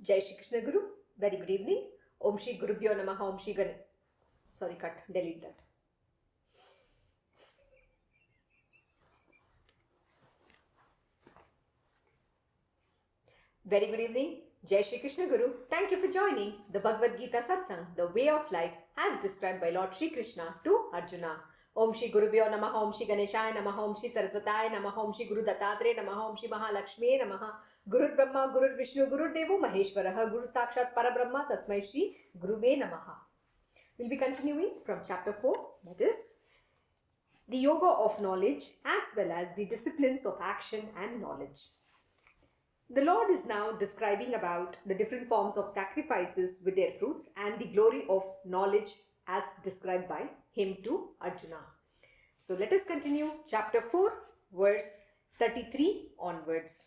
Jai Shri Krishna Guru. Very good evening. Om Shri Gurubhyo Namaha. Om Shri Gan. Sorry, cut. Delete that. Very good evening. Jai Shri Krishna Guru. Thank you for joining the Bhagavad Gita Satsang, the way of life as described by Lord Shri Krishna to Arjuna. Om Shri Gurubhyo Namaha. Om Shri Ganeshaya Namaha. Om Shri Saraswataya Namaha. Om Shri Guru Dattatreya Namaha. Om Shri Mahalakshmi Namaha. Guru Brahma, Guru Vishnu, Guru Devo Maheshwaraha. Guru Sakshat Parabrahma. Tasmai Shri Guruve Namaha. We'll be continuing from chapter 4, that is the yoga of knowledge as well as the disciplines of action and knowledge. The Lord is now describing about the different forms of sacrifices with their fruits and the glory of knowledge as described by him to Arjuna. So let us continue chapter 4, verse 33 onwards.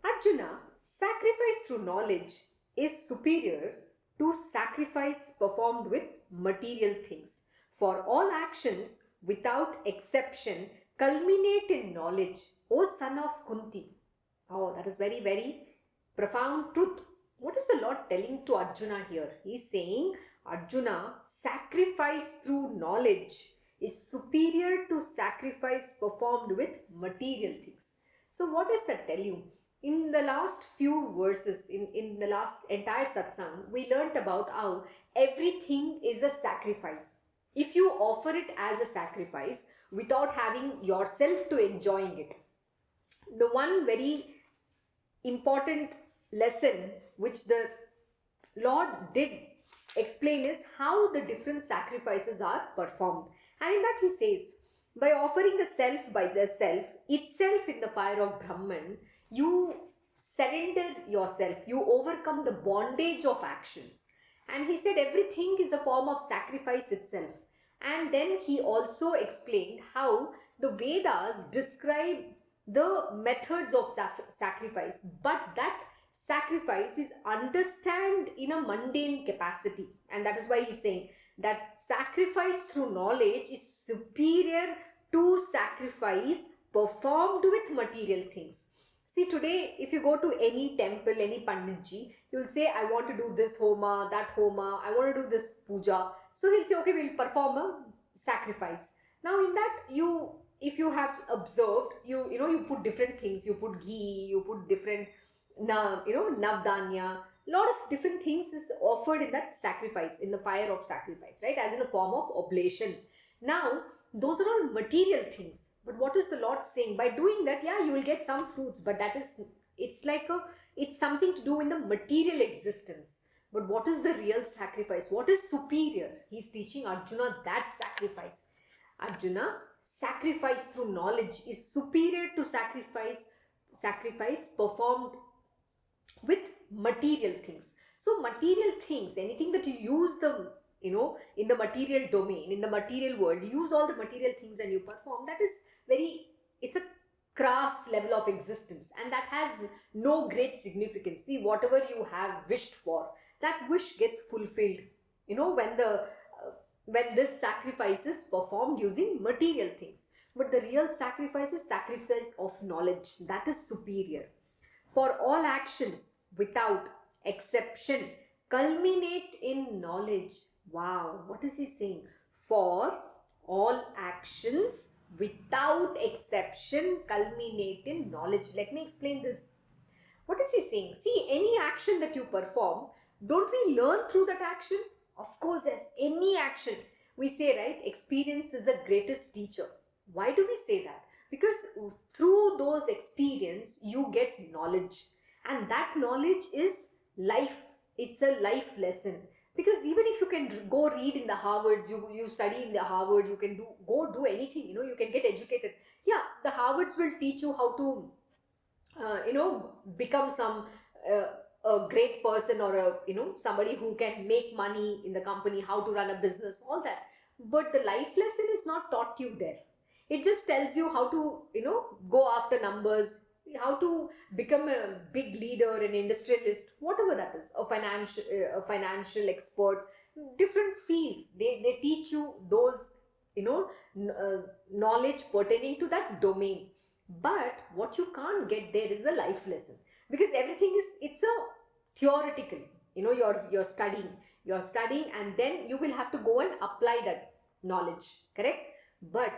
Arjuna, sacrifice through knowledge is superior to sacrifice performed with material things. For all actions, without exception, culminate in knowledge, O son of Kunti. Oh, that is very, very profound truth. What is the Lord telling to Arjuna here? He is saying, Arjuna, sacrifice through knowledge is superior to sacrifice performed with material things. So what does that tell you? In the last few verses, in the last entire satsang, we learnt about how everything is a sacrifice. If you offer it as a sacrifice without having yourself to enjoying it, the one very important lesson which the Lord did explain is how the different sacrifices are performed. And in that he says, by offering the self by the self itself in the fire of Brahman, you surrender yourself, you overcome the bondage of actions. And he said everything is a form of sacrifice itself. And then he also explained how the Vedas describe the methods of sacrifice, but that sacrifice is understood in a mundane capacity. And that is why he's saying that sacrifice through knowledge is superior to sacrifice performed with material things. See, today, if you go to any temple, any Panditji, you'll say, I want to do this homa, that homa, I want to do this puja. So he'll say, okay, we'll perform a sacrifice. Now, in that, if you have observed, you put different things, you put ghee, you put different, navdanya, lot of different things is offered in that sacrifice, in the fire of sacrifice, right, as in a form of oblation. Now, those are all material things. But what is the Lord saying? By doing that, yeah, you will get some fruits, but it's something to do in the material existence. But what is the real sacrifice? What is superior? He's teaching Arjuna that sacrifice. Arjuna, sacrifice through knowledge is superior to sacrifice performed with material things. So material things, anything that you use in the material domain, in the material world, you use all the material things and you perform, it's a crass level of existence, and that has no great significance. See, whatever you have wished for, that wish gets fulfilled, when this sacrifice is performed using material things. But the real sacrifice is sacrifice of knowledge. That is superior. For all actions, without exception, culminate in knowledge. Wow, what is he saying? For all actions, without exception, culminate in knowledge. Let me explain this. What is he saying? See, any action that you perform, don't we learn through that action? Of course, yes, any action. We say, right, experience is the greatest teacher. Why do we say that? Because through those experience, you get knowledge. And that knowledge is life. It's a life lesson. Because even if you can go read in the Harvards, you study in the Harvard, you can go do anything, you can get educated. Yeah, the Harvards will teach you how to, become a great person, or somebody who can make money in the company, how to run a business, all that. But the life lesson is not taught you there. It just tells you how to, go after numbers, how to become a big leader, an industrialist, whatever that is, a financial expert, different fields. They teach you those, knowledge pertaining to that domain. But what you can't get there is a life lesson, because everything is, theoretically. You're studying, and then you will have to go and apply that knowledge, correct? But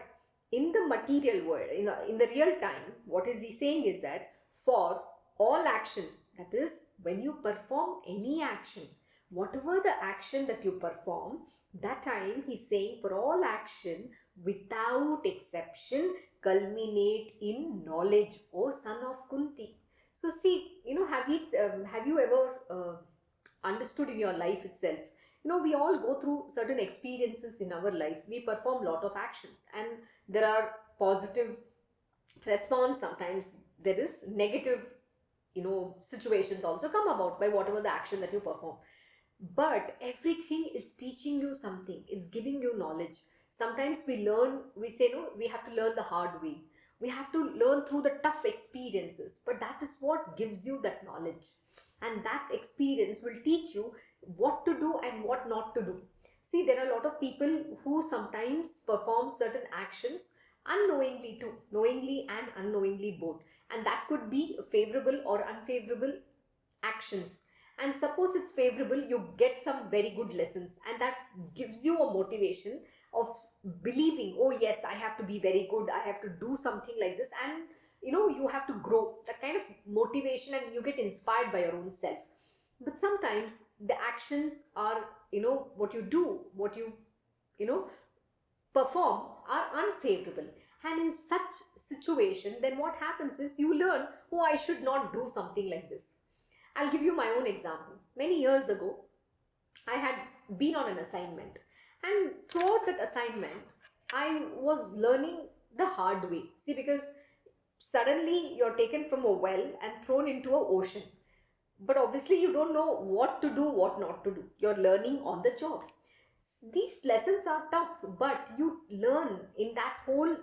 in the material world, in the real time, what is he saying is that for all actions, that is, when you perform any action, whatever the action that you perform, that time he's saying for all action without exception culminate in knowledge, O son of Kunti. So see, have you ever understood in your life itself? We all go through certain experiences in our life. We perform lot of actions, and there are positive response. Sometimes there is negative, situations also come about by whatever the action that you perform. But everything is teaching you something, it's giving you knowledge. Sometimes we say no, we have to learn the hard way, we have to learn through the tough experiences, but that is what gives you that knowledge, and that experience will teach you what to do and what not to do. See, there are a lot of people who sometimes perform certain actions unknowingly too, knowingly and unknowingly both, and that could be favorable or unfavorable actions. And suppose it's favorable, you get some very good lessons, and that gives you a motivation of believing, oh yes, I have to be very good, I have to do something like this, and you have to grow, that kind of motivation, and you get inspired by your own self. But sometimes the actions are, what you do, what you know perform, are unfavorable. And in such situation, then what happens is you learn, oh, I should not do something like this. I'll give you my own example. Many years ago, I had been on an assignment, and throughout that assignment, I was learning the hard way. See, because suddenly you're taken from a well and thrown into an ocean, but obviously you don't know what to do, what not to do. You're learning on the job. These lessons are tough, but you learn in that whole,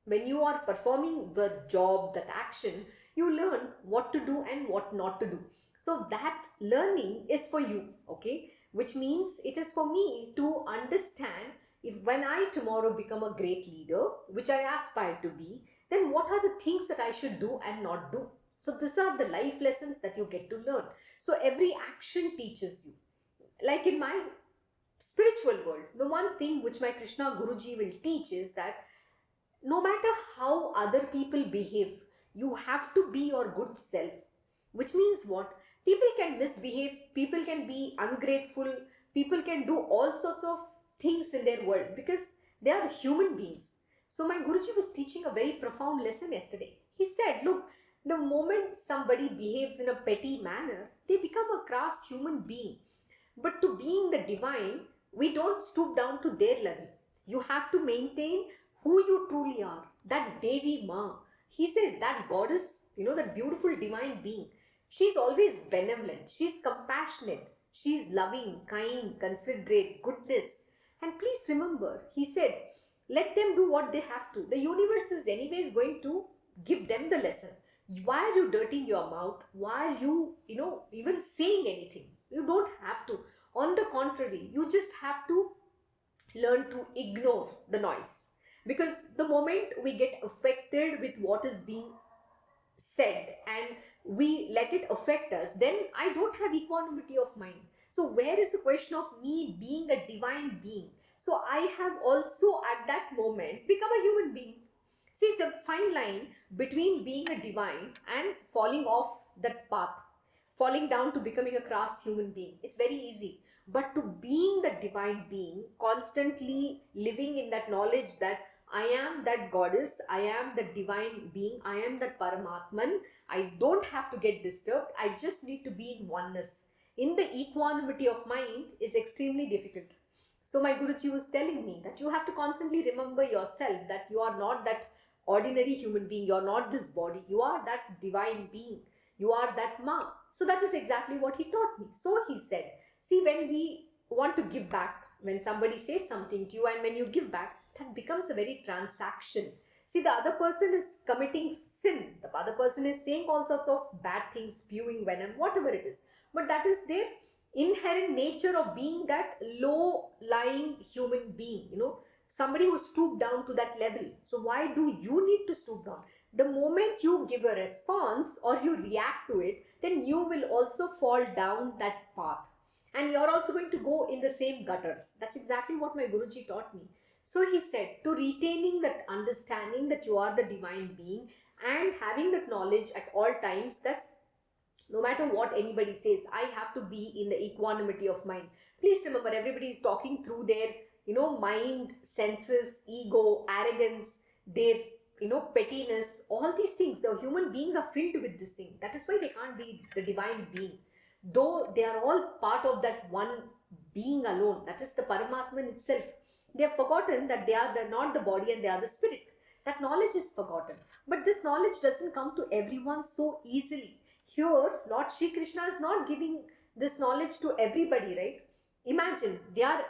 when you are performing the job, that action, you learn what to do and what not to do. So that learning is for you, okay? Which means it is for me to understand, if when I tomorrow become a great leader, which I aspire to be, then what are the things that I should do and not do. So these are the life lessons that you get to learn. So every action teaches you. Like in my spiritual world, the one thing which my Krishna Guruji will teach is that no matter how other people behave, you have to be your good self. Which means what? People can misbehave, people can be ungrateful, people can do all sorts of things in their world because they are human beings. So my Guruji was teaching a very profound lesson yesterday. He said, look, the moment somebody behaves in a petty manner, they become a crass human being. But to being the divine, we don't stoop down to their level. You have to maintain who you truly are, that Devi Ma. He says that goddess, that beautiful divine being, she's always benevolent, she's compassionate, she's loving, kind, considerate, goodness. And please remember, he said, let them do what they have to. The universe is anyways going to give them the lesson. Why are you dirtying your mouth? Why are you, even saying anything? You don't have to. On the contrary, you just have to learn to ignore the noise. Because the moment we get affected with what is being said and we let it affect us, then I don't have equanimity of mind. So where is the question of me being a divine being? So I have also at that moment become a human being. See, it's a fine line between being a divine and falling off that path, falling down to becoming a crass human being. It's very easy. But to being the divine being, constantly living in that knowledge that I am that goddess, I am the divine being, I am that Paramatman, I don't have to get disturbed, I just need to be in oneness. In the equanimity of mind is extremely difficult. So my Guruji was telling me that you have to constantly remember yourself that you are not that ordinary human being, you are not this body, you are that divine being, you are that Ma. So that is exactly what he taught me. So he said, see, when we want to give back, when somebody says something to you and when you give back, that becomes a very transaction. See, the other person is committing sin, the other person is saying all sorts of bad things, spewing venom, whatever it is, but that is their inherent nature of being that low lying human being, somebody who stooped down to that level. So why do you need to stoop down? The moment you give a response or you react to it, then you will also fall down that path. And you're also going to go in the same gutters. That's exactly what my Guruji taught me. So he said, to retaining that understanding that you are the divine being and having that knowledge at all times that no matter what anybody says, I have to be in the equanimity of mind. Please remember, everybody is talking through their, mind, senses, ego, arrogance, their, pettiness, all these things. The human beings are filled with this thing. That is why they can't be the divine being. Though they are all part of that one being alone, that is the Paramatman itself. They have forgotten that they are not the body and they are the spirit. That knowledge is forgotten. But this knowledge doesn't come to everyone so easily. Here, Lord Shri Krishna is not giving this knowledge to everybody, right? Imagine they are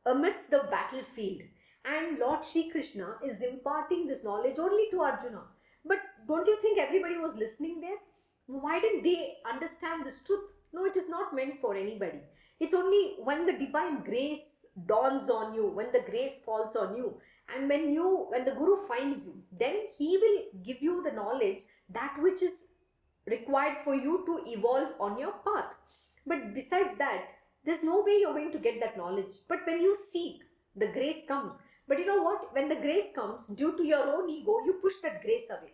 amidst the battlefield and Lord Shri Krishna is imparting this knowledge only to Arjuna. But don't you think everybody was listening there? Why didn't they understand this truth? No, it is not meant for anybody. It's only when the divine grace dawns on you, when the grace falls on you, and when the Guru finds you, then he will give you the knowledge that which is required for you to evolve on your path. But besides that, there's no way you're going to get that knowledge. But when you seek, the grace comes. But you know what? When the grace comes, due to your own ego, you push that grace away.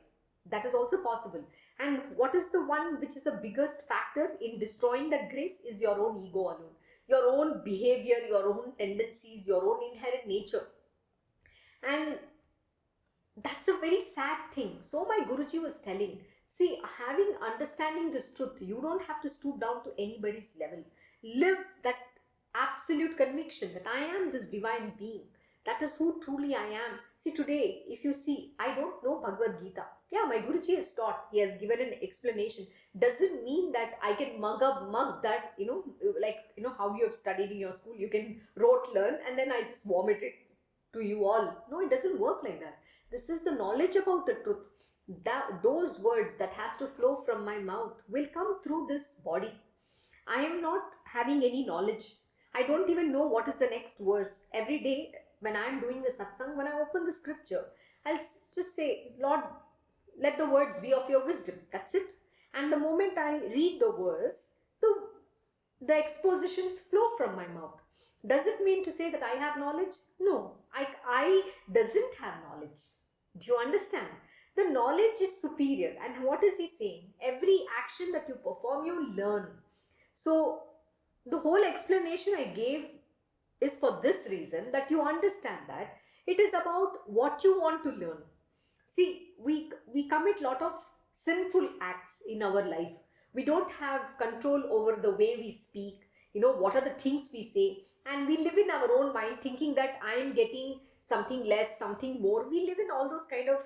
That is also possible. And what is the one which is the biggest factor in destroying that grace is your own ego alone. Your own behavior, your own tendencies, your own inherent nature. And that's a very sad thing. So my Guruji was telling, see, understanding this truth, you don't have to stoop down to anybody's level. Live that absolute conviction that I am this divine being. That is who truly I am. See, today, if you see, I don't know Bhagavad Gita. Yeah, my Guruji has taught, he has given an explanation. Doesn't mean that I can mug that, how you have studied in your school. You can rote learn and then I just vomit it to you all. No, it doesn't work like that. This is the knowledge about the truth. Those words that has to flow from my mouth will come through this body. I am not having any knowledge. I don't even know what is the next verse. Every day when I am doing the satsang, when I open the scripture, I'll just say, Lord, let the words be of your wisdom. That's it. And the moment I read the verse, the expositions flow from my mouth. Does it mean to say that I have knowledge? No, I doesn't have knowledge. Do you understand? The knowledge is superior. And what is he saying? Every action that you perform, you learn. So the whole explanation I gave is for this reason, that you understand that it is about what you want to learn. See, we commit lot of sinful acts in our life. We don't have control over the way we speak, what are the things we say, and we live in our own mind thinking that I am getting something less, something more. We live in all those kind of,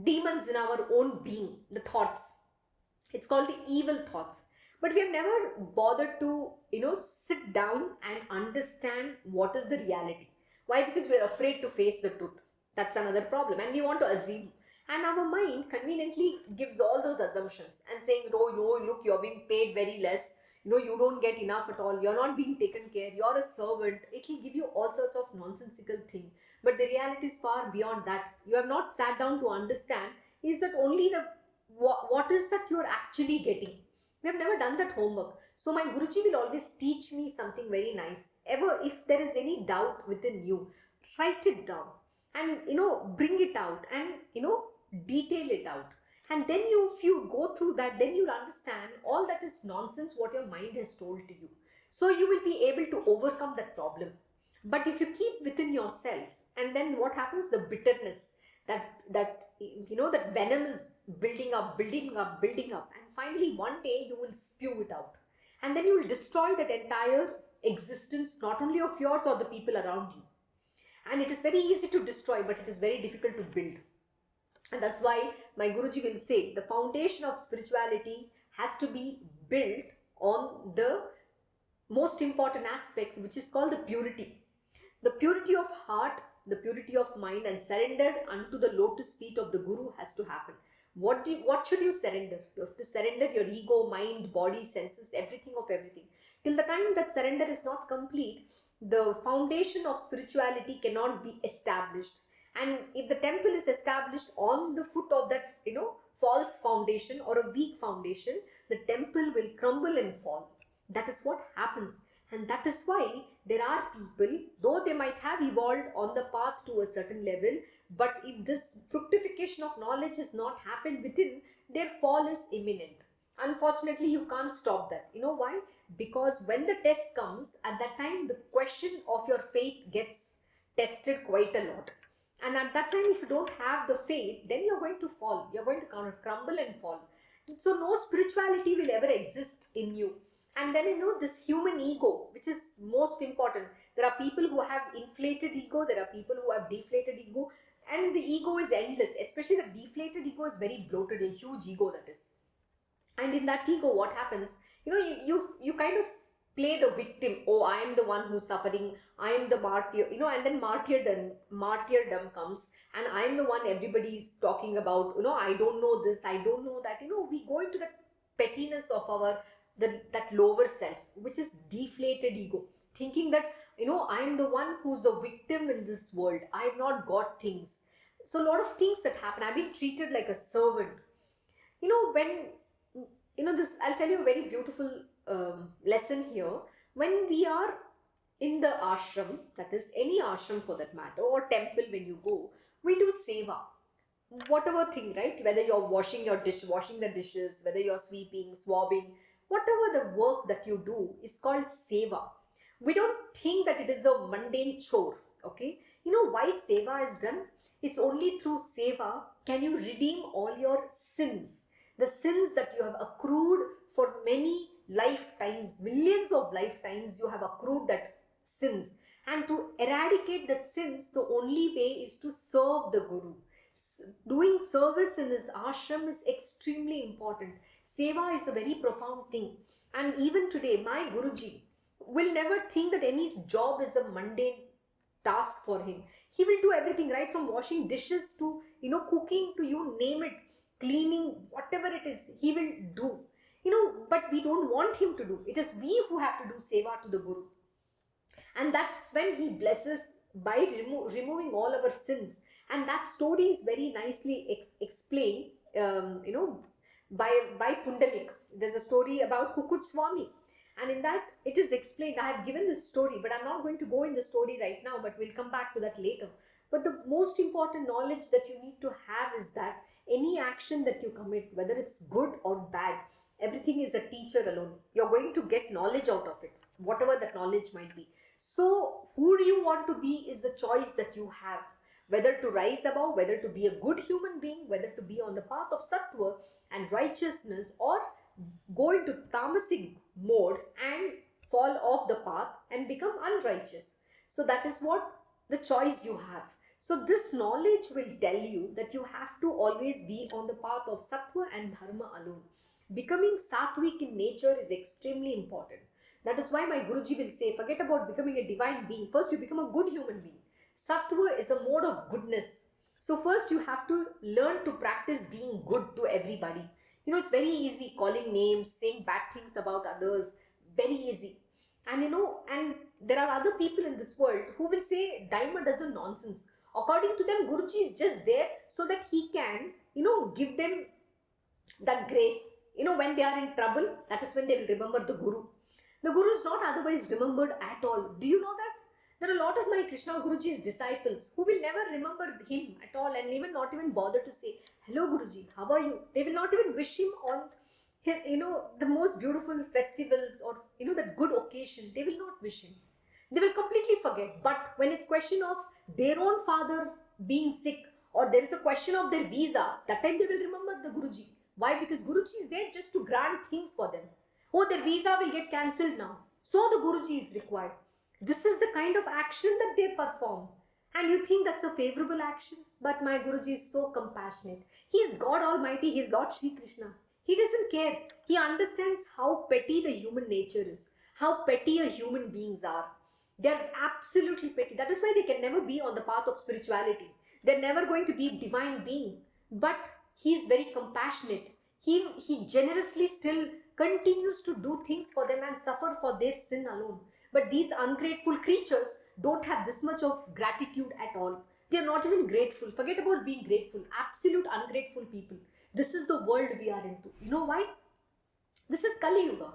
demons in our own being, the thoughts. It's called the evil thoughts. But we have never bothered to, sit down and understand what is the reality. Why? Because we're afraid to face the truth. That's another problem. And we want to assume. And our mind conveniently gives all those assumptions and saying, oh, no, look, you're being paid very less. You don't get enough at all. You're not being taken care. You're a servant. It will give you all sorts of nonsensical things. But the reality is far beyond that. You have not sat down to understand is that only what is that you're actually getting. We have never done that homework. So my Guruji will always teach me something very nice. Ever, if there is any doubt within you, write it down and, bring it out and, detail it out. And then if you go through that, then you'll understand all that is nonsense what your mind has told to you. So you will be able to overcome that problem. But if you keep within yourself, and then what happens? The bitterness, that venom is building up. And finally, one day you will spew it out. And then you will destroy that entire existence, not only of yours or the people around you. And it is very easy to destroy, but it is very difficult to build. And that's why my Guruji will say the foundation of spirituality has to be built on the most important aspects, which is called the purity. The purity of heart, the purity of mind, and surrendered unto the lotus feet of the Guru has to happen. What should you surrender? You have to surrender your ego, mind, body, senses, everything of everything. Till the time that surrender is not complete, the foundation of spirituality cannot be established. And if the temple is established on the foot of that, false foundation or a weak foundation, the temple will crumble and fall. That is what happens. And that is why there are people, though they might have evolved on the path to a certain level, but if this fructification of knowledge has not happened within, their fall is imminent. Unfortunately, you can't stop that. You know why? Because when the test comes, at that time, the question of your faith gets tested quite a lot. And at that time, if you don't have the faith, then you're going to fall. You're going to kind of crumble and fall. So no spirituality will ever exist in you. And then, this human ego, which is most important. There are people who have inflated ego. There are people who have deflated ego. And the ego is endless. Especially the deflated ego is very bloated, a huge ego that is. And in that ego, what happens? You kind of play the victim. Oh, I am the one who's suffering. I am the martyr. And then martyrdom comes, and I am the one everybody is talking about. I don't know this. I don't know that. We go into the pettiness of our that lower self, which is deflated ego, thinking that I am the one who's a victim in this world. I have not got things. So a lot of things that happen. I've been treated like a servant. When this, I'll tell you a very beautiful lesson here. When we are in the ashram, that is any ashram for that matter, or temple, when you go, we do seva, whatever thing, right? Whether you're washing the dishes, whether you're sweeping, swabbing, whatever the work that you do is called seva. We don't think that it is a mundane chore. Okay, why seva is done? It's only through seva can you redeem all your sins, the sins that you have accrued for many lifetimes, millions of lifetimes. You have accrued that sins, and to eradicate that sins, the only way is to serve the Guru. Doing service in his ashram is extremely important. Seva is a very profound thing. And even today, my Guruji will never think that any job is a mundane task for him. He will do everything, right from washing dishes to cooking, to you name it, cleaning, whatever it is, he will do. But we don't want him to do. It is we who have to do seva to the Guru. And that's when he blesses by removing all our sins. And that story is very nicely explained, by Pundalik. There's a story about Kukut Swami. And in that, it is explained. I have given this story, but I'm not going to go in the story right now, but we'll come back to that later. But the most important knowledge that you need to have is that any action that you commit, whether it's good or bad, everything is a teacher alone. You're going to get knowledge out of it, whatever that knowledge might be. So who do you want to be is a choice that you have. Whether to rise above, whether to be a good human being, whether to be on the path of sattva and righteousness, or go into tamasic mode and fall off the path and become unrighteous. So that is what the choice you have. So this knowledge will tell you that you have to always be on the path of sattva and dharma alone. Becoming sattvic in nature is extremely important. That is why my Guruji will say, forget about becoming a divine being. First you become a good human being. Sattva is a mode of goodness. So first you have to learn to practice being good to everybody. It's very easy calling names, saying bad things about others, very easy. And and there are other people in this world who will say Daima does a nonsense. According to them, Guruji is just there so that he can, give them that grace. When they are in trouble, that is when they will remember the Guru. The Guru is not otherwise remembered at all. Do you know that? There are a lot of my Krishna Guruji's disciples who will never remember him at all, and even not even bother to say, hello Guruji, how are you? They will not even wish him on his, the most beautiful festivals or, that good occasion. They will not wish him. They will completely forget. But when it's question of their own father being sick, or there is a question of their visa, that time they will remember the Guruji. Why? Because Guruji is there just to grant things for them. Oh, their visa will get cancelled now. So the Guruji is required. This is the kind of action that they perform. And you think that's a favorable action? But my Guruji is so compassionate. He is God Almighty. He is Lord Shri Krishna. He doesn't care. He understands how petty the human nature is. How petty a human beings are. They're absolutely petty. That is why they can never be on the path of spirituality. They're never going to be a divine being. But he is very compassionate. He generously still continues to do things for them and suffer for their sin alone. But these ungrateful creatures don't have this much of gratitude at all. They are not even grateful. Forget about being grateful. Absolute ungrateful people. This is the world we are into. You know why? This is Kali Yuga.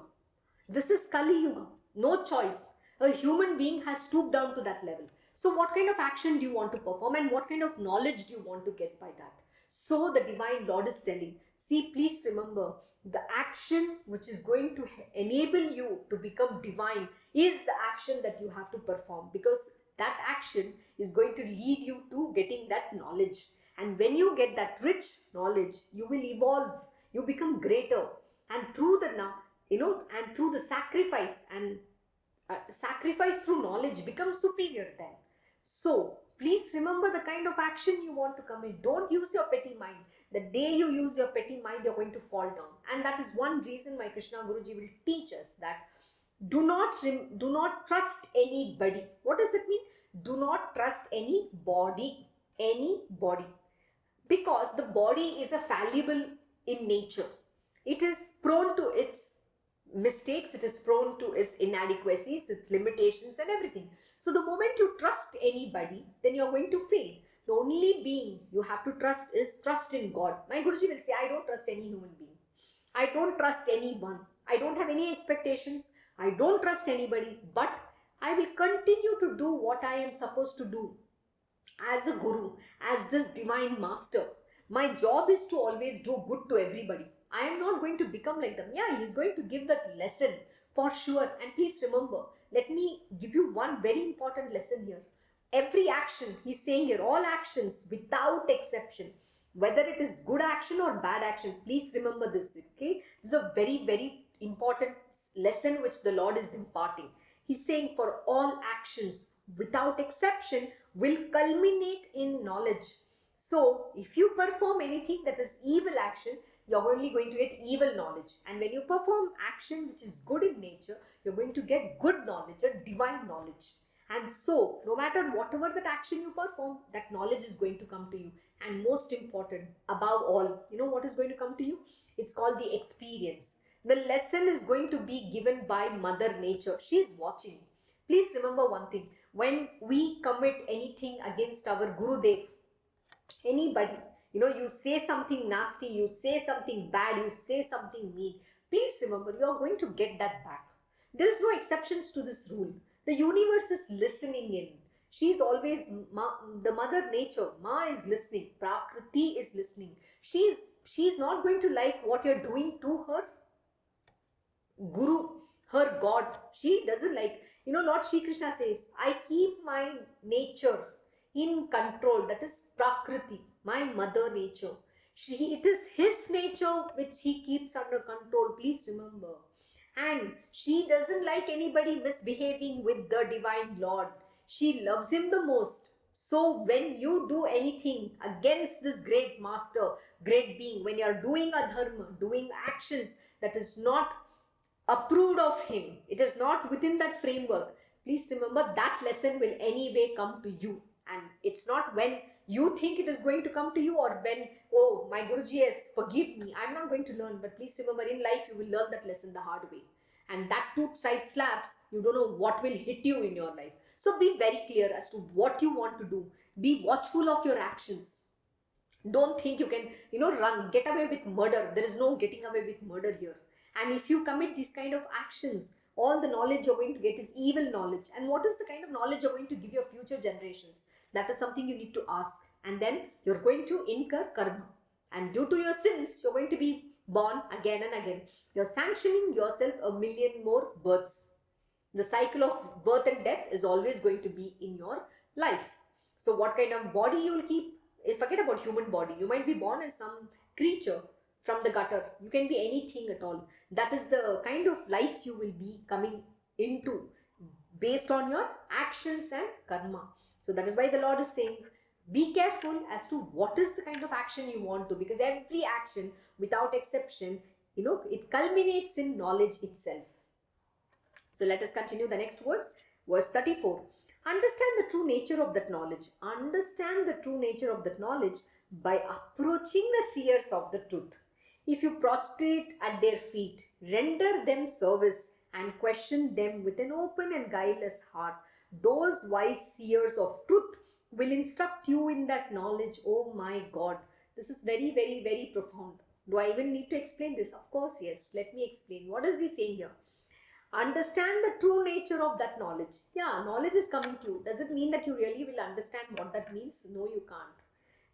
This is Kali Yuga. No choice. A human being has stooped down to that level. So what kind of action do you want to perform, and what kind of knowledge do you want to get by that? So the Divine Lord is telling, see, please remember, the action which is going to enable you to become divine is the action that you have to perform, because that action is going to lead you to getting that knowledge. And when you get that rich knowledge, you will evolve, you become greater, and through the and through the sacrifice, and sacrifice through knowledge becomes superior then. So please remember the kind of action you want to commit. Don't use your petty mind. The day you use your petty mind, you're going to fall down. And that is one reason my Krishna Guruji will teach us that do not trust anybody. What does it mean? Do not trust anybody. Because the body is a fallible in nature. It is prone to its mistakes, it is prone to its inadequacies, its limitations and everything. So the moment you trust anybody, then you're going to fail. The only being you have to trust is trust in God. My Guruji will say, I don't trust any human being. I don't trust anyone. I don't have any expectations. I don't trust anybody, but I will continue to do what I am supposed to do as a guru, as this divine master. My job is to always do good to everybody. I am not going to become like them. Yeah, he's going to give that lesson for sure. And please remember, let me give you one very important lesson here. Every action, he's saying here, all actions without exception, whether it is good action or bad action, please remember this, okay? This is a very, very important lesson which the Lord is imparting. He's saying for all actions without exception will culminate in knowledge. So if you perform anything that is evil action, you're only going to get evil knowledge. And when you perform action which is good in nature, you're going to get good knowledge, a divine knowledge. And so no matter whatever that action you perform, that knowledge is going to come to you. And most important, above all, you know what is going to come to you? It's called the experience. The lesson is going to be given by Mother Nature. She's watching. Please remember one thing. When we commit anything against our Gurudev, anybody, you say something nasty, you say something bad, you say something mean, please remember, you are going to get that back. There is no exceptions to this rule. The universe is listening in. She's always, the Mother Nature, Ma is listening, Prakriti is listening. She's not going to like what you're doing to her Guru, her God. She doesn't like, Lord Shri Krishna says, I keep my nature in control. That is Prakriti, my Mother Nature. It is his nature which he keeps under control. Please remember. And she doesn't like anybody misbehaving with the Divine Lord. She loves him the most. So when you do anything against this great master, great being, when you are doing a dharma, doing actions that is not approved of him, it is not within that framework, please remember that lesson will anyway come to you. And it's not when you think it is going to come to you, or when, oh, my Guruji has forgive me, I'm not going to learn. But please remember, in life you will learn that lesson the hard way. And that two side slaps, you don't know what will hit you in your life. So be very clear as to what you want to do. Be watchful of your actions. Don't think you can, run, get away with murder. There is no getting away with murder here. And if you commit these kind of actions, all the knowledge you're going to get is evil knowledge. And what is the kind of knowledge you're going to give your future generations? That is something you need to ask. And then you're going to incur karma. And due to your sins, you're going to be born again and again. You're sanctioning yourself a million more births. The cycle of birth and death is always going to be in your life. So what kind of body you will keep? Forget about human body. You might be born as some creature from the gutter. You can be anything at all. That is the kind of life you will be coming into based on your actions and karma. So that is why the Lord is saying, be careful as to what is the kind of action you want to, because every action without exception, it culminates in knowledge itself. So let us continue the next verse, verse 34. Understand the true nature of that knowledge. Understand the true nature of that knowledge by approaching the seers of the truth. If you prostrate at their feet, render them service and question them with an open and guileless heart, those wise seers of truth will instruct you in that knowledge. Oh my God, this is very, very, very profound. Do I even need to explain this? Of course, yes. Let me explain. What is he saying here? Understand the true nature of that knowledge. Yeah, knowledge is coming to you. Does it mean that you really will understand what that means? No, you can't.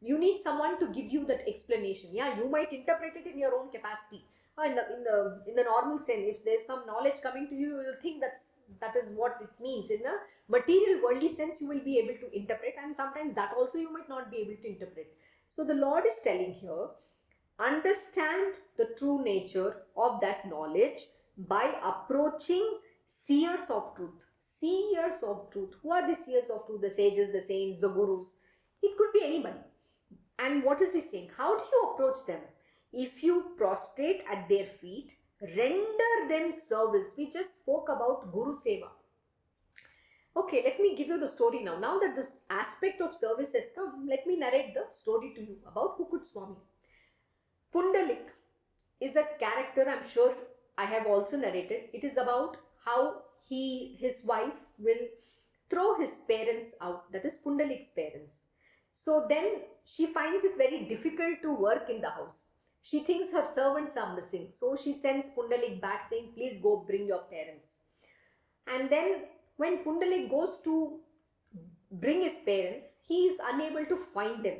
You need someone to give you that explanation. Yeah, you might interpret it in your own capacity. In the normal sense, if there's some knowledge coming to you, you will think that is what it means. In the material worldly sense, you will be able to interpret, and sometimes that also you might not be able to interpret. So the Lord is telling here, understand the true nature of that knowledge by approaching seers of truth. Seers of truth. Who are the seers of truth? The sages, the saints, the gurus. It could be anybody. And what is he saying? How do you approach them? If you prostrate at their feet, render them service. We just spoke about Guru Seva. Okay, let me give you the story now. Now that this aspect of service has come, let me narrate the story to you about Kukut Swami. Pundalik is a character I'm sure I have also narrated. It is about how his wife will throw his parents out, that is Pundalik's parents. So then she finds it very difficult to work in the house. She thinks her servants are missing. So she sends Pundalik back saying, please go bring your parents. And then when Pundalik goes to bring his parents, he is unable to find them.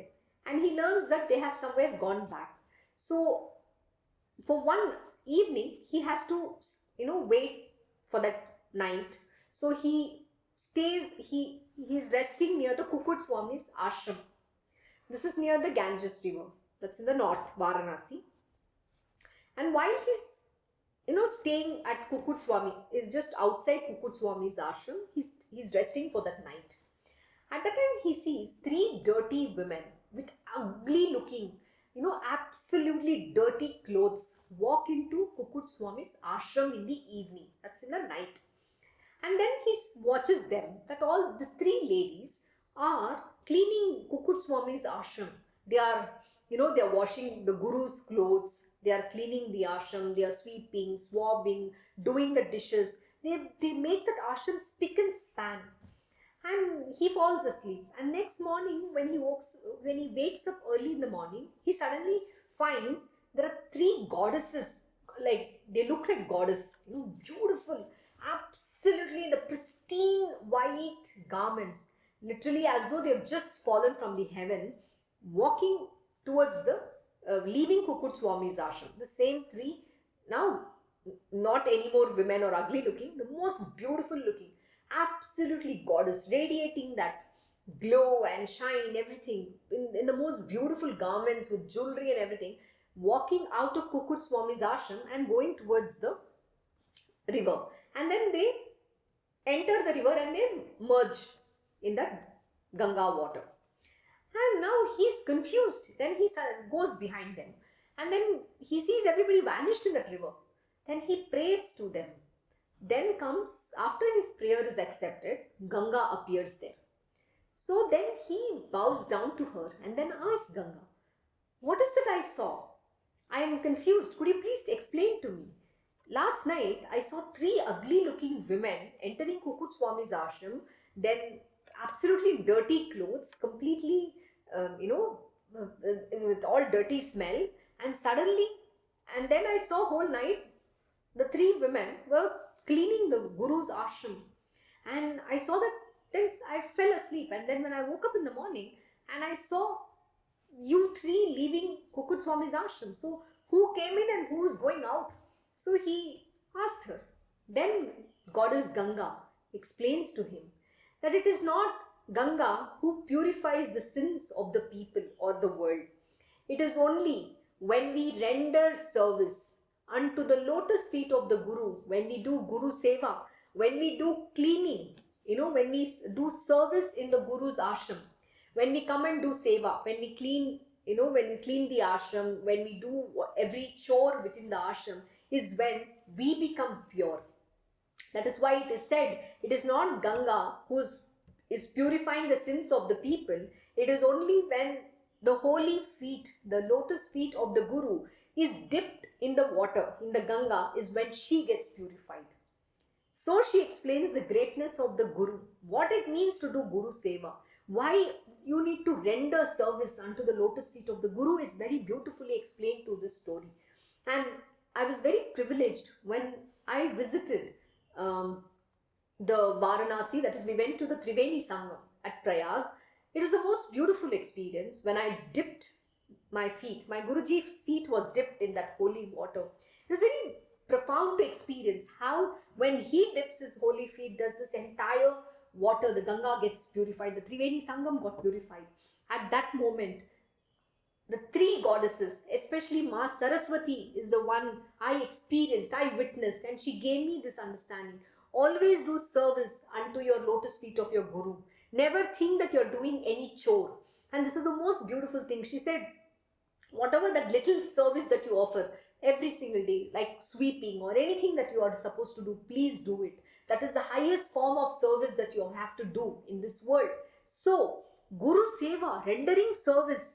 And he learns that they have somewhere gone back. So for one evening, he has to, wait for that night. So he stays, he is resting near the Kukut Swami's ashram. This is near the Ganges river. That's in the north, Varanasi. And while he's, staying at Kukut Swami, is just outside Kukut Swami's ashram, he's resting for that night. At that time, he sees 3 dirty women with ugly looking, absolutely dirty clothes walk into Kukut Swami's ashram in the evening. That's in the night. And then he watches them, that all these 3 ladies are cleaning Kukut Swami's ashram. They are, they are washing the Guru's clothes. They are cleaning the ashram. They are sweeping, swabbing, doing the dishes. They make that ashram spick and span. And he falls asleep. And next morning, when he wakes up early in the morning, he suddenly finds there are 3 goddesses. Like, they look like goddess, beautiful, absolutely in the pristine white garments, literally as though they have just fallen from the heaven, walking towards the leaving Kukut Swami's ashram. The same 3, now not anymore women or ugly looking, the most beautiful looking, absolutely goddess, radiating that glow and shine, everything in the most beautiful garments with jewelry and everything, walking out of Kukut Swami's ashram and going towards the river. And then they enter the river and they merge in that Ganga water. And now he's confused. Then he goes behind them. And then he sees everybody vanished in that river. Then he prays to them. Then comes, after his prayer is accepted, Ganga appears there. So then he bows down to her and then asks Ganga, what is that I saw? I am confused. Could you please explain to me? Last night, I saw 3 ugly looking women entering Kukut Swami's ashram, then absolutely dirty clothes, completely, with all dirty smell. And suddenly, and then I saw whole night, the 3 women were cleaning the Guru's ashram. And I saw that, then I fell asleep. And then when I woke up in the morning, and I saw you 3 leaving Kukut Swami's ashram. So who came in and who is going out? So he asked her. Then goddess Ganga explains to him that it is not Ganga who purifies the sins of the people or the world. It is only when we render service unto the lotus feet of the Guru, when we do Guru Seva, when we do cleaning, when we do service in the Guru's ashram, when we come and do Seva, when we clean, when we clean the ashram, when we do every chore within the ashram, is when we become pure. That is why it is said, it is not Ganga who is purifying the sins of the people. It is only when the holy feet, the lotus feet of the Guru is dipped in the water, in the Ganga, is when she gets purified. So she explains the greatness of the Guru, what it means to do Guru Seva, Why you need to render service unto the lotus feet of the Guru is very beautifully explained through this story. And I was very privileged when I visited the Varanasi, that is, we went to the Triveni Sangam at Prayag. It was the most beautiful experience when I dipped my feet. My Guruji's feet was dipped in that holy water. It was very profound to experience how when he dips his holy feet, does this entire water, the Ganga gets purified, the Triveni Sangam got purified. At that moment, the three goddesses, especially Ma Saraswati, is the one I experienced, I witnessed, and she gave me this understanding. Always do service unto your lotus feet of your Guru. Never think that you're doing any chore. And this is the most beautiful thing. She said, whatever that little service that you offer every single day, like sweeping or anything that you are supposed to do, please do it. That is the highest form of service that you have to do in this world. So, Guru Seva, rendering service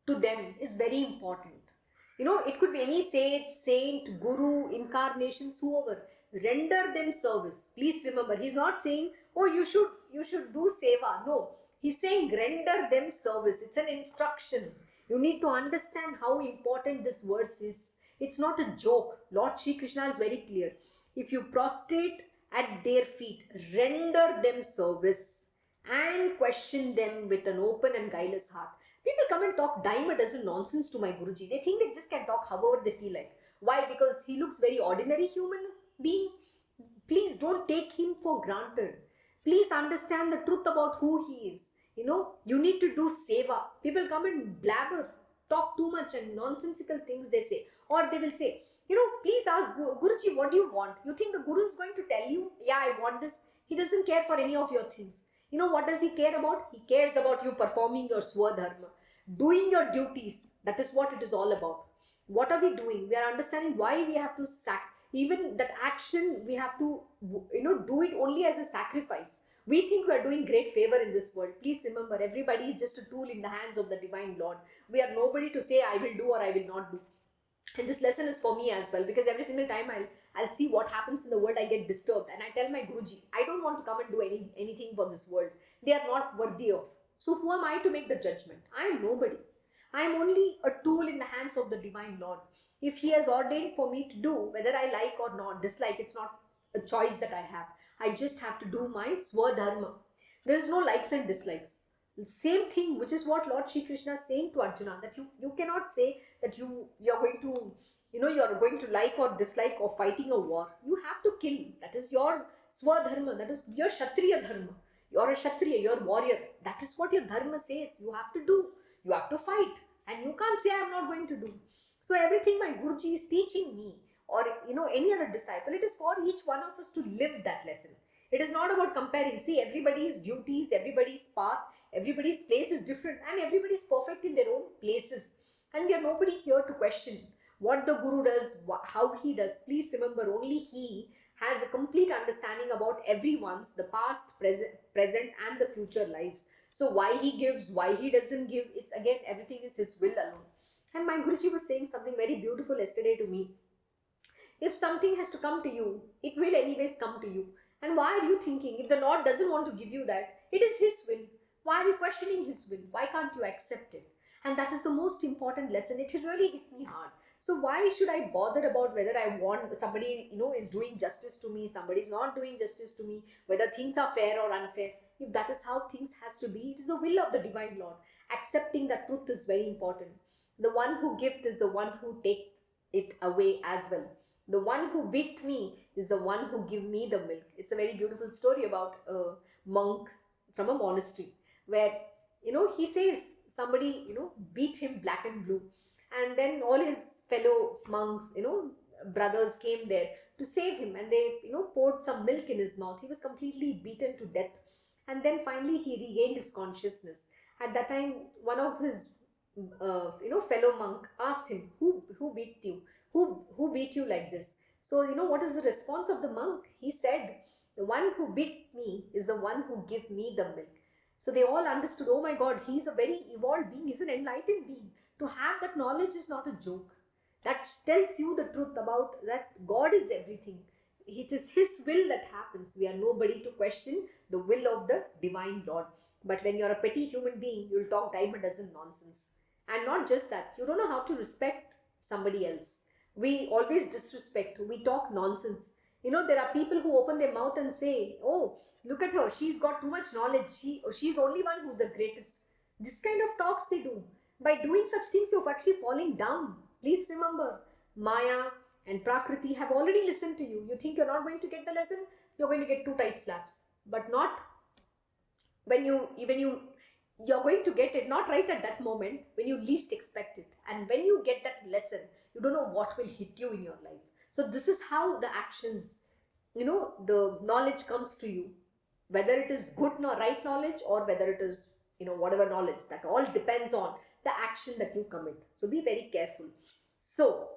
to them is very important. It could be any sage, saint, guru, incarnations, whoever. Render them service. Please remember, he's not saying, oh, you should do seva. No, he's saying render them service. It's an instruction. You need to understand how important this verse is. It's not a joke. Lord Shri Krishna is very clear. If you prostrate at their feet, render them service and question them with an open and guileless heart. People come and talk dime a dozen nonsense to my Guruji. They think they just can talk however they feel like. Why? Because he looks very ordinary human being. Please don't take him for granted. Please understand the truth about who he is. You need to do seva. People come and blabber, talk too much and nonsensical things they say. Or they will say, please ask Guruji, what do you want? You think the Guru is going to tell you, yeah, I want this. He doesn't care for any of your things. What does he care about? He cares about you performing your swadharma, doing your duties. That is what it is all about. What are we doing? We are understanding why we have to even that action, we have to, do it only as a sacrifice. We think we are doing great favor in this world. Please remember, everybody is just a tool in the hands of the Divine Lord. We are nobody to say I will do or I will not do. And this lesson is for me as well, because every single time I'll see what happens in the world, I get disturbed, and I tell my Guruji, I don't want to come and do anything for this world. They are not worthy of. So who am I to make the judgment? I am nobody. I am only a tool in the hands of the Divine Lord. If he has ordained for me to do, whether I like or not, dislike, it's not a choice that I have. I just have to do my swadharma. There is no likes and dislikes. Same thing, which is what Lord Shri Krishna is saying to Arjuna, that you cannot say that you're going to, you're going to like or dislike or fighting a war. You have to kill. That is your swadharma. That is your Kshatriya dharma. You're a Kshatriya, you're a warrior. That is what your dharma says. You have to do. You have to fight. And you can't say I'm not going to do. So everything my Guruji is teaching me, or any other disciple, it is for each one of us to live that lesson. It is not about comparing. See, everybody's duties, everybody's path, everybody's place is different, and everybody's perfect in their own places. And we are nobody here to question what the Guru does, how he does. Please remember, only he has a complete understanding about everyone's, the past, present and the future lives. So why he gives, why he doesn't give, it's again, everything is his will alone. And my Guruji was saying something very beautiful yesterday to me. If something has to come to you, it will anyways come to you. And why are you thinking, if the Lord doesn't want to give you that, it is his will. Why are you questioning his will? Why can't you accept it? And that is the most important lesson. It really hit me hard. So why should I bother about whether I want somebody, is doing justice to me, somebody is not doing justice to me, whether things are fair or unfair? If that is how things has to be, it is the will of the Divine Lord. Accepting that truth is very important. The one who gives is the one who takes it away as well. The one who beat me is the one who give me the milk. It's a very beautiful story about a monk from a monastery where, he says somebody, beat him black and blue. And then all his fellow monks, brothers came there to save him, and they, poured some milk in his mouth. He was completely beaten to death. And then finally he regained his consciousness. At that time, one of his, fellow monk asked him, who beat you? Who beat you like this? So, what is the response of the monk? He said, the one who beat me is the one who gave me the milk. So they all understood, oh my God, he's a very evolved being, he's an enlightened being. To have that knowledge is not a joke. That tells you the truth about that God is everything. It is his will that happens. We are nobody to question the will of the Divine Lord. But when you're a petty human being, you'll talk dime a dozen nonsense. And not just that, you don't know how to respect somebody else. We always disrespect, we talk nonsense. There are people who open their mouth and say, oh, look at her, she's got too much knowledge, she's only one who's the greatest. This kind of talks they do. By doing such things, you're actually falling down. Please remember, Maya and Prakriti have already listened to you. You think you're not going to get the lesson, you're going to get two tight slaps. But not when you're going to get it, not right at that moment when you least expect it. And when you get that lesson, you don't know what will hit you in your life. So this is how the actions, the knowledge comes to you, whether it is good or right knowledge, or whether it is whatever knowledge, that all depends on the action that you commit. So be very careful. So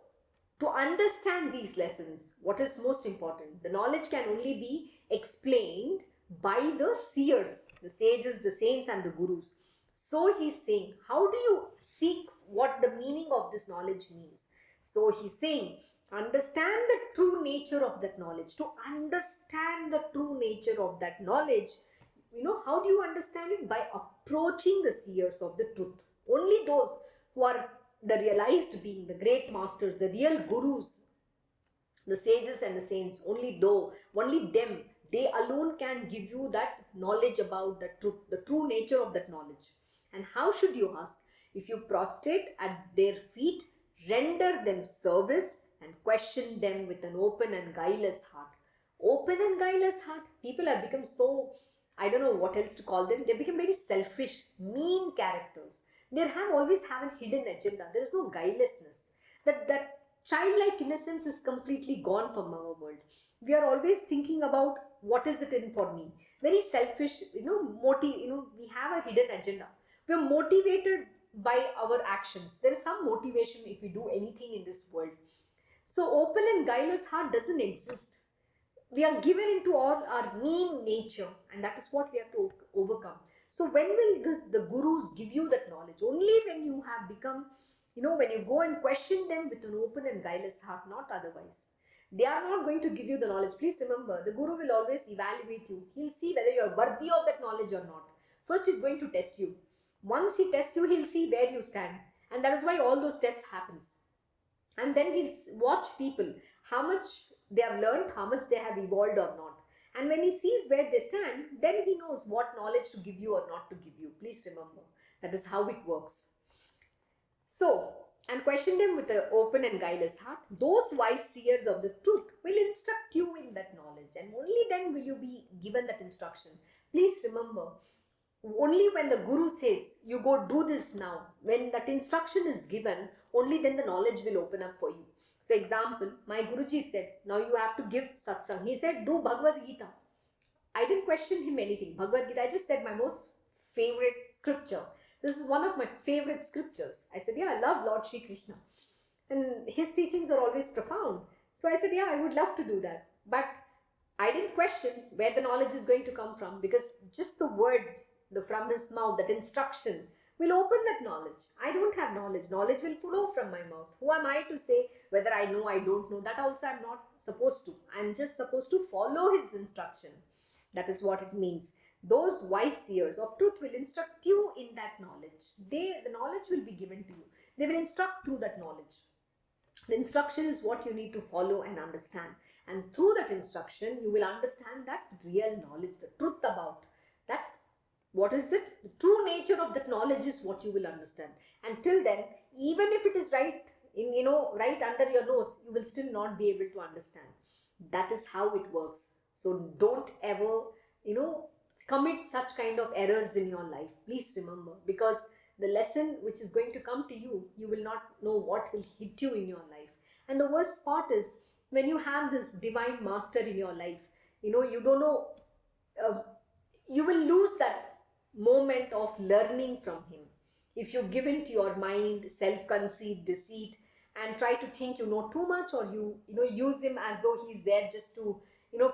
to understand these lessons, what is most important, the knowledge can only be explained by the seers, the sages, the saints, and the gurus. So he's saying, how do you seek what the meaning of this knowledge means? So he's saying, understand the true nature of that knowledge. To understand the true nature of that knowledge, how do you understand it? By approaching the seers of the truth. Only those who are the realized being, the great masters, the real gurus, the sages and the saints, only them, they alone can give you that knowledge about the truth, the true nature of that knowledge. And how should you ask? If you prostrate at their feet, render them service, and question them with an open and guileless heart. Open and guileless heart. People have become so, I don't know what else to call them. They become very selfish, mean characters. They have always have a hidden agenda. There is no guilelessness. That childlike innocence is completely gone from our world. We are always thinking about what is it in for me. Very selfish, we have a hidden agenda. We are motivated by our actions. There is some motivation if we do anything in this world. So open and guileless heart doesn't exist. We are given into all our mean nature, and that is what we have to overcome. So when will the gurus give you that knowledge? Only when you have become, when you go and question them with an open and guileless heart, not otherwise. They are not going to give you the knowledge. Please remember, the guru will always evaluate you. He'll see whether you are worthy of that knowledge or not. First, he's going to test you. Once he tests you, he'll see where you stand. And that is why all those tests happens. And then he'll watch people, how much they have learned, how much they have evolved or not. And when he sees where they stand, then he knows what knowledge to give you or not to give you. Please remember, that is how it works. So, and question them with an open and guileless heart. Those wise seers of the truth will instruct you in that knowledge, and only then will you be given that instruction. Please remember, only when the guru says, you go do this now, when that instruction is given, only then the knowledge will open up for you. So example, my Guruji said, now you have to give satsang. He said, do Bhagavad Gita. I didn't question him anything. Bhagavad Gita, I just said my most favorite scripture. This is one of my favorite scriptures. I said, yeah, I love Lord Shri Krishna. And his teachings are always profound. So I said, yeah, I would love to do that. But I didn't question where the knowledge is going to come from, because just the word from his mouth, that instruction, will open that knowledge. I don't have knowledge. Knowledge will flow from my mouth. Who am I to say whether I know, I don't know? That also I'm not supposed to. I'm just supposed to follow his instruction. That is what it means. Those wise seers of truth will instruct you in that knowledge. The knowledge will be given to you. They will instruct through that knowledge. The instruction is what you need to follow and understand. And through that instruction, you will understand that real knowledge, the truth about that. What is it? The true nature of that knowledge is what you will understand. Until then, even if it is right right under your nose, you will still not be able to understand. That is how it works. So don't ever, commit such kind of errors in your life. Please remember, because the lesson which is going to come to you, you will not know what will hit you in your life. And the worst part is, when you have this divine master in your life, you don't know, you will lose that moment of learning from him. If you give into your mind self-conceit, deceit, and try to think you know too much, or you use him as though he's there just to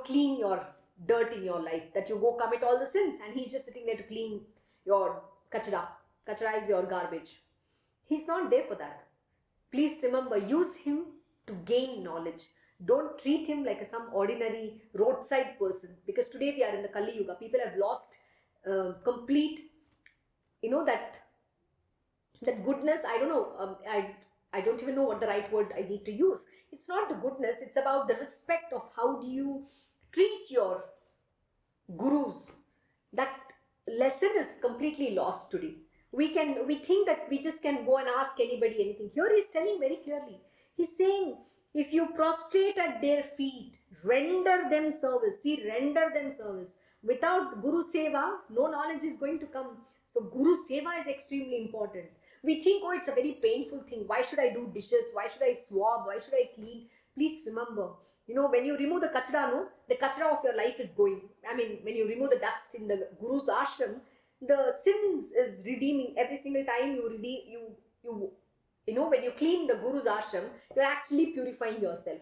clean your dirt in your life, that you go commit all the sins and he's just sitting there to clean your kachra. Kachra is your garbage. He's not there for that. Please remember, use him to gain knowledge. Don't treat him like some ordinary roadside person, because today we are in the Kali Yuga. People have lost complete, that goodness. I don't know, I don't even know what the right word I need to use. It's not the goodness, it's about the respect of how do you treat your gurus. That lesson is completely lost today. We think that we just can go and ask anybody anything. Here he's telling very clearly, he's saying, if you prostrate at their feet, render them service. See, render them service. Without guru seva, no knowledge is going to come. So guru seva is extremely important. We think, oh, it's a very painful thing. Why should I do dishes? Why should I swab? Why should I clean? Please remember, when you remove the kachra, no, the kachra of your life is going. I mean, when you remove the dust in the guru's ashram, the sins is redeeming every single time you redeem. When you clean the guru's ashram, you're actually purifying yourself.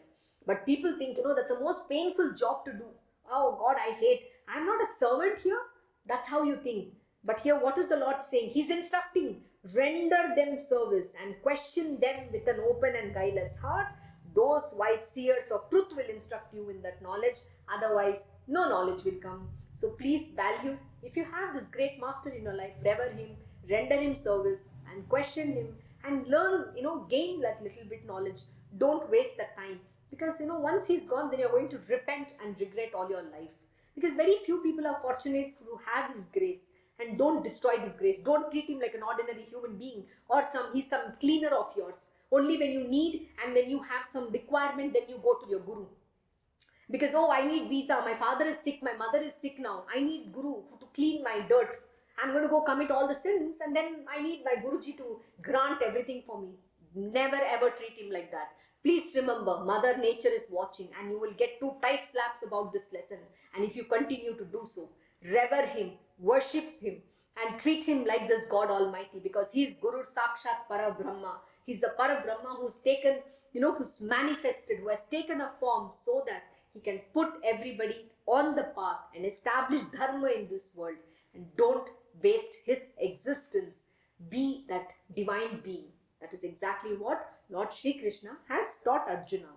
But people think, that's the most painful job to do. Oh God, I hate. I'm not a servant here. That's how you think. But here, what is the Lord saying? He's instructing, render them service and question them with an open and guileless heart. Those wise seers of truth will instruct you in that knowledge. Otherwise, no knowledge will come. So please value. If you have this great master in your life, revere him, render him service and question him and learn, gain that little bit knowledge. Don't waste that time. Because, once he's gone, then you're going to repent and regret all your life. Because very few people are fortunate to have his grace. And don't destroy this grace. Don't treat him like an ordinary human being or he's some cleaner of yours. Only when you need and when you have some requirement, then you go to your guru. Because, oh, I need visa. My father is sick. My mother is sick now. I need guru to clean my dirt. I'm going to go commit all the sins and then I need my Guruji to grant everything for me. Never ever treat him like that. Please remember, Mother Nature is watching and you will get 2 tight slaps about this lesson. And if you continue to do so, revere him, worship him and treat him like this God Almighty, because he is Guru Sakshat Parabrahma. He's the Parabrahma who's taken, who's manifested, who has taken a form so that he can put everybody on the path and establish dharma in this world. And don't waste his existence. Be that divine being. That is exactly what Lord Shri Krishna has taught Arjuna.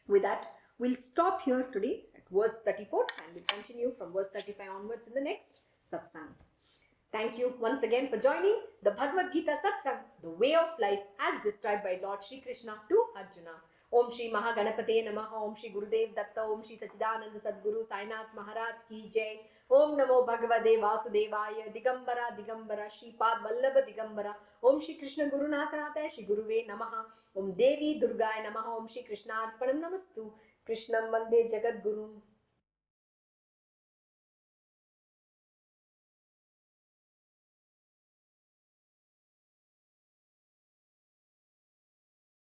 With that, we'll stop here today at verse 34 and we'll continue from verse 35 onwards in the next satsang. Thank you once again for joining the Bhagavad Gita satsang, the way of life as described by Lord Shri Krishna to Arjuna. Om Shri Mahaganapate Namaha. Om Shri Gurudev Datta. Om Shri Sachidananda Sadguru Sainath Maharaj Ki Jai. Om Namo Bhagavate Vasudevaya. Digambara Digambara Shri Pad Vallabha Digambara. Om Shri Krishna Gurunatha Natha Shri Guruve Namaha. Om Devi Durgaya Namaha. Om Shri Krishna Arpanam Namastu. Krishnam Vande Jagat Guru.